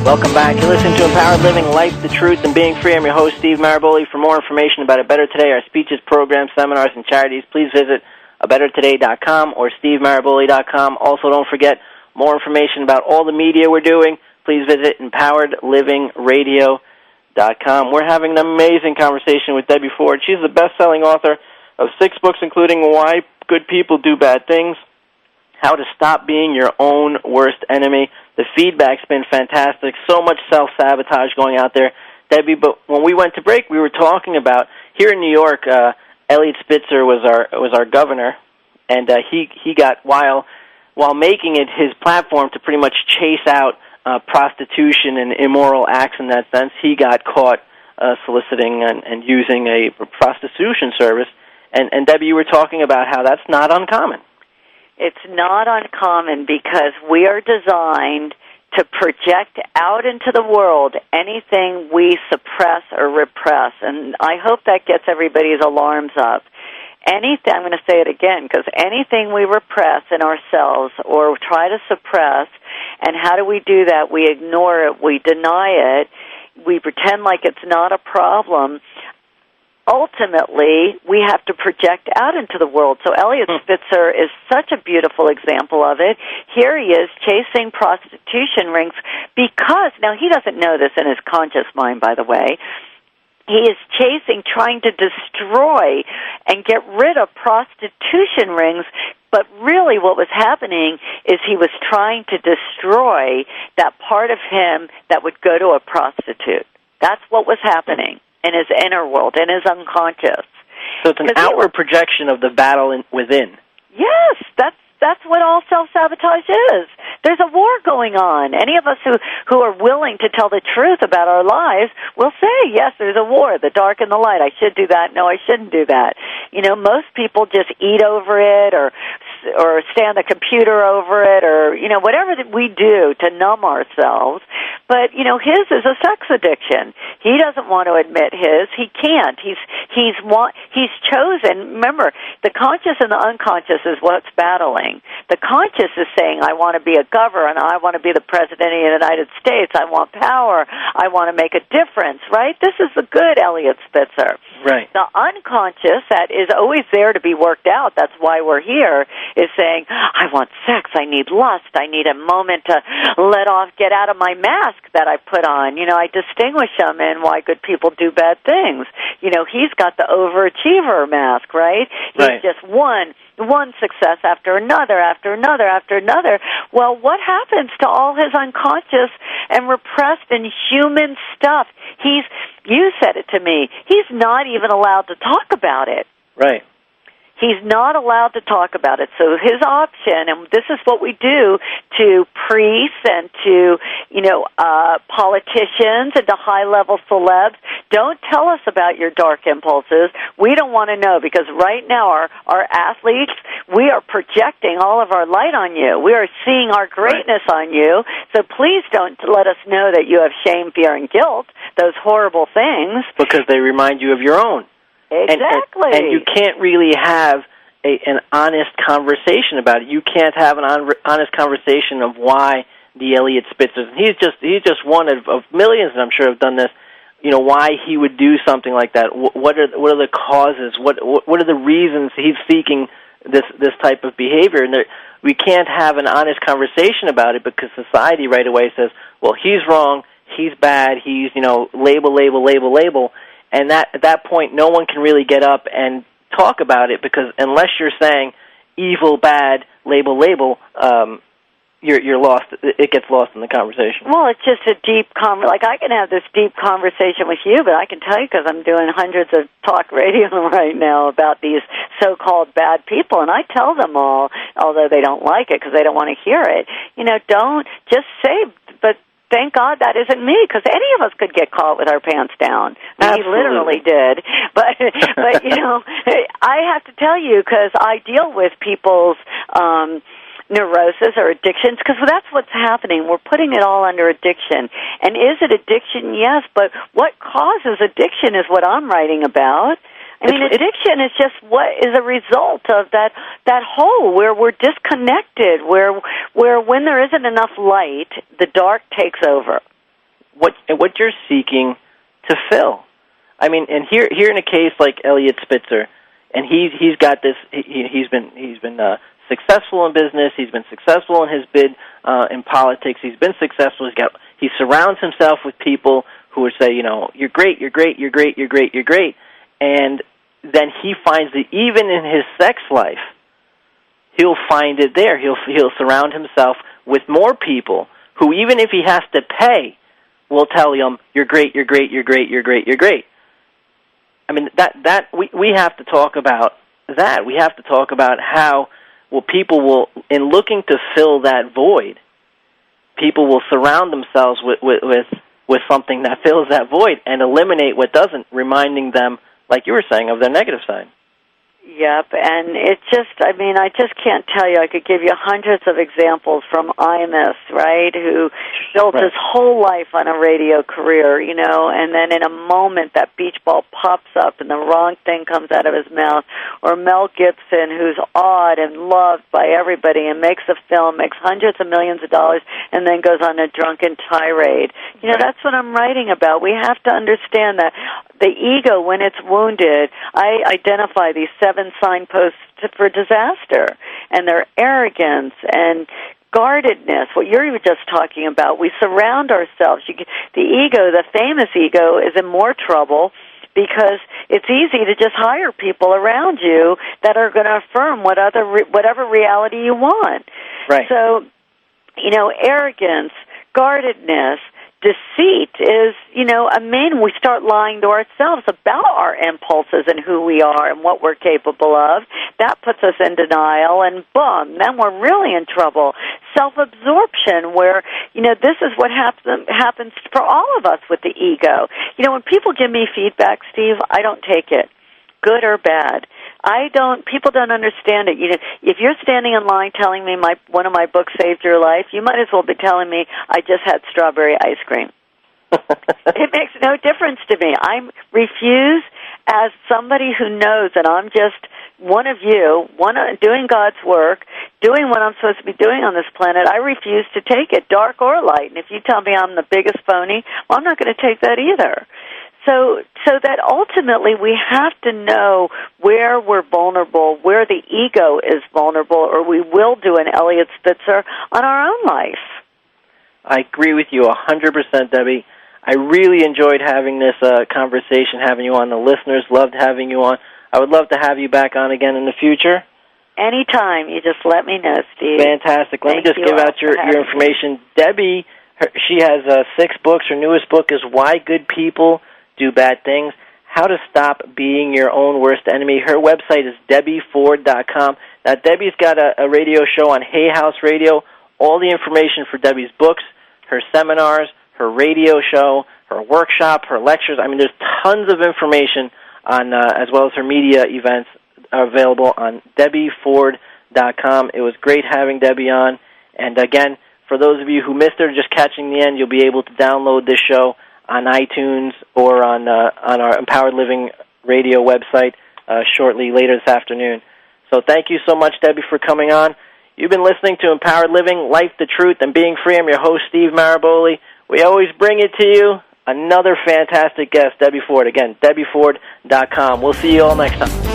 Welcome back. You're listening to Empowered Living, Life, the Truth, and Being Free. I'm your host, Steve Maraboli. For more information about A Better Today, our speeches, programs, seminars, and charities, please visit abettertoday.com or stevemaraboli.com. Also, don't forget, more information about all the media we're doing, please visit empoweredlivingradio.com. We're having an amazing conversation with Debbie Ford. She's the best-selling author of 6 books, including Why Good People Do Bad Things, How to Stop Being Your Own Worst Enemy. The feedback's been fantastic. So much self-sabotage going out there. Debbie, but when we went to break, we were talking about, here in New York, Eliot Spitzer was our governor, and he got, while making it his platform to pretty much chase out prostitution and immoral acts in that sense, he got caught soliciting and using a prostitution service. And Debbie, you were talking about how that's not uncommon. It's not uncommon because we are designed to project out into the world anything we suppress or repress. And I hope that gets everybody's alarms up. Anything, I'm going to say it again, because anything we repress in ourselves or try to suppress, and how do we do that? We ignore it, we deny it, we pretend like it's not a problem. Ultimately, we have to project out into the world. So Eliot Spitzer is such a beautiful example of it. Here he is chasing prostitution rings because, now he doesn't know this in his conscious mind, by the way, he is trying to destroy and get rid of prostitution rings, but really what was happening is he was trying to destroy that part of him that would go to a prostitute. That's what was happening in his inner world, in his unconscious. So it's an outward projection of the battle within. Yes, that's what all self-sabotage is. There's a war going on. Any of us who are willing to tell the truth about our lives will say, yes, there's a war, the dark and the light. I should do that. No, I shouldn't do that. You know, most people just eat over it or stay on the computer over it or, you know, whatever that we do to numb ourselves. But, you know, his is a sex addiction. He doesn't want to admit his. He can't. He's chosen. Remember, the conscious and the unconscious is what's battling. The conscious is saying, I want to be a governor, I want to be the president of the United States, I want power, I want to make a difference, right? This is the good Eliot Spitzer. Right. The unconscious, that is always there to be worked out, that's why we're here, is saying, I want sex, I need lust, I need a moment to get out of my mask that I put on. You know, I distinguish them in Why Good People Do Bad Things. You know, he's got the overachiever mask, right? He's just one success after another, after another, after another. Well, what happens to all his unconscious and repressed and human stuff? You said it to me, he's not even allowed to talk about it. Right. He's not allowed to talk about it. So his option, and this is what we do to priests and to, you know, politicians and to high-level celebs, don't tell us about your dark impulses. We don't want to know because right now our athletes, we are projecting all of our light on you. We are seeing our greatness on you. So please don't let us know that you have shame, fear, and guilt, those horrible things. Because they remind you of your own. Exactly. And you can't really have an honest conversation about it. You can't have an honest conversation of why the Eliot Spitzer. He's just one of millions, and I'm sure have done this. You know, why he would do something like that. What are the causes? What are the reasons he's seeking this type of behavior? And we can't have an honest conversation about it because society right away says, well, he's wrong, he's bad, he's, you know, label. And at that point, no one can really get up and talk about it because unless you're saying evil, bad, label, you're lost. It gets lost in the conversation. Well, it's just a deep like I can have this deep conversation with you, but I can tell you because I'm doing hundreds of talk radio right now about these so-called bad people, and I tell them all, although they don't like it because they don't want to hear it. You know, don't just say, but. Thank God that isn't me, because any of us could get caught with our pants down. I mean, he literally did. But you know, I have to tell you, because I deal with people's neurosis or addictions, because that's what's happening. We're putting it all under addiction. And is it addiction? Yes, but what causes addiction is what I'm writing about. I mean, addiction is just what is a result of that hole where we're disconnected, where when there isn't enough light, the dark takes over. what you're seeking to fill. I mean, and here in a case like Eliot Spitzer, and he's got this. He's been successful in business. He's been successful in his bid in politics. He's been successful. He surrounds himself with people who would say, you're great, you're great, you're great, you're great, you're great, and then he finds that even in his sex life, he'll find it there. He'll surround himself with more people who, even if he has to pay, will tell him, you're great, you're great, you're great, you're great, you're great. I mean, we have to talk about that. We have to talk about how people will, in looking to fill that void, people will surround themselves with something that fills that void and eliminate what doesn't, reminding them, like you were saying, of their negative side. Yep, and I just can't tell you. I could give you hundreds of examples from Imus, right, who built his whole life on a radio career, and then in a moment that beach ball pops up and the wrong thing comes out of his mouth. Or Mel Gibson, who's awed and loved by everybody and makes a film, makes hundreds of millions of dollars, and then goes on a drunken tirade. That's what I'm writing about. We have to understand that the ego, when it's wounded, I identify these 7 signposts for disaster, and their arrogance and guardedness, what you're just talking about. We surround ourselves. The ego, the famous ego, is in more trouble because it's easy to just hire people around you that are going to affirm whatever reality you want. Right. So, arrogance, guardedness, deceit is, we start lying to ourselves about our impulses and who we are and what we're capable of. That puts us in denial, and boom, then we're really in trouble. Self-absorption, where, this is what happens for all of us with the ego. When people give me feedback, Steve, I don't take it, good or bad. People don't understand it. If you're standing in line telling me one of my books saved your life, you might as well be telling me I just had strawberry ice cream. It makes no difference to me. I refuse, as somebody who knows that I'm just one of you, doing God's work, doing what I'm supposed to be doing on this planet. I refuse to take it, dark or light. And if you tell me I'm the biggest phony, well, I'm not going to take that either. So that ultimately we have to know where we're vulnerable, where the ego is vulnerable, or we will do an Eliot Spitzer on our own life. I agree with you 100%, Debbie. I really enjoyed having this conversation, having you on. The listeners loved having you on. I would love to have you back on again in the future. Anytime. You just let me know, Steve. Fantastic. Let me just give out your information. Debbie, she has 6 books. Her newest book is Why Good People Do Bad Things, How to Stop Being Your Own Worst Enemy. Her website is DebbieFord.com. Now, Debbie's got a radio show on Hay House Radio. All the information for Debbie's books, her seminars, her radio show, her workshop, her lectures. I mean, there's tons of information on, as well as her media events are available on DebbieFord.com. It was great having Debbie on. And again, for those of you who missed her, just catching the end, you'll be able to download this show on iTunes or on our Empowered Living radio website shortly later this afternoon. So thank you so much, Debbie, for coming on. You've been listening to Empowered Living, Life, the Truth, and Being Free. I'm your host, Steve Maraboli. We always bring it to you. Another fantastic guest, Debbie Ford. Again, DebbieFord.com. We'll see you all next time.